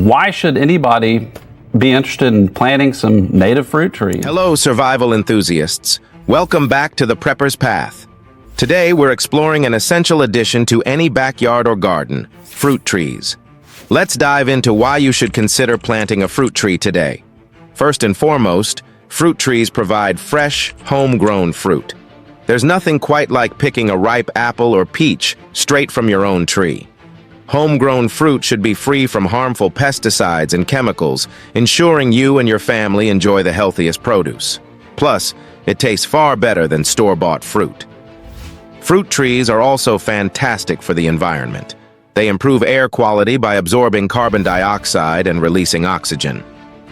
Why should anybody be interested in planting some native fruit trees? Hello, survival enthusiasts. Welcome back to the Prepper's Path. Today, we're exploring an essential addition to any backyard or garden, fruit trees. Let's dive into why you should consider planting a fruit tree today. First and foremost, fruit trees provide fresh, homegrown fruit. There's nothing quite like picking a ripe apple or peach straight from your own tree. Homegrown fruit should be free from harmful pesticides and chemicals, ensuring you and your family enjoy the healthiest produce. Plus, it tastes far better than store-bought fruit. Fruit trees are also fantastic for the environment. They improve air quality by absorbing carbon dioxide and releasing oxygen.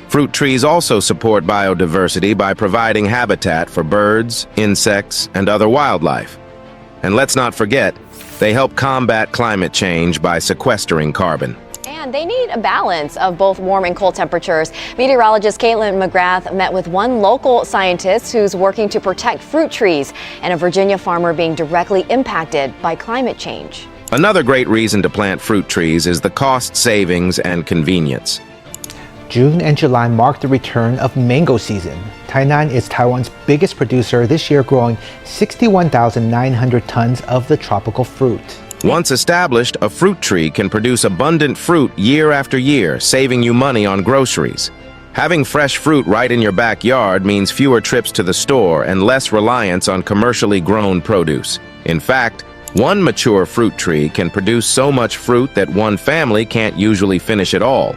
Fruit trees also support biodiversity by providing habitat for birds, insects, and other wildlife. And let's not forget, they help combat climate change by sequestering carbon. And they need a balance of both warm and cold temperatures. Meteorologist Caitlin McGrath met with one local scientist who's working to protect fruit trees and a Virginia farmer being directly impacted by climate change. Another great reason to plant fruit trees is the cost savings and convenience. June and July mark the return of mango season. Tainan is Taiwan's biggest producer this year, growing 61,900 tons of the tropical fruit. Once established, a fruit tree can produce abundant fruit year after year, saving you money on groceries. Having fresh fruit right in your backyard means fewer trips to the store and less reliance on commercially grown produce. In fact, one mature fruit tree can produce so much fruit that one family can't usually finish it all.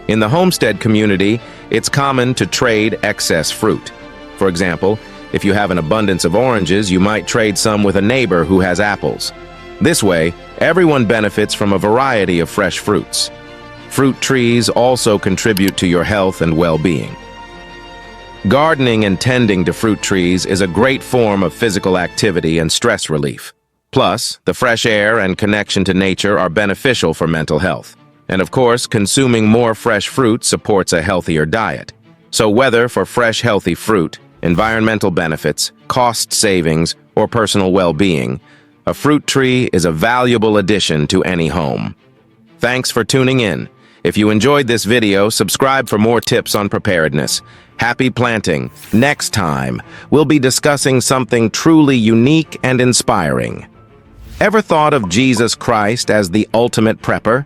In the homestead community, it's common to trade excess fruit. For example, if you have an abundance of oranges, you might trade some with a neighbor who has apples. This way, everyone benefits from a variety of fresh fruits. Fruit trees also contribute to your health and well-being. Gardening and tending to fruit trees is a great form of physical activity and stress relief. Plus, the fresh air and connection to nature are beneficial for mental health. And of course, consuming more fresh fruit supports a healthier diet. So whether for fresh, healthy fruit, environmental benefits, cost savings, or personal well-being, a fruit tree is a valuable addition to any home. Thanks for tuning in. If you enjoyed this video, subscribe for more tips on preparedness. Happy planting. Next time, we'll be discussing something truly unique and inspiring. Ever thought of Jesus Christ as the ultimate prepper?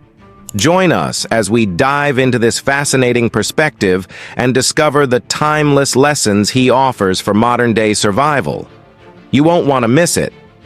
Join us as we dive into this fascinating perspective and discover the timeless lessons he offers for modern-day survival. You won't want to miss it.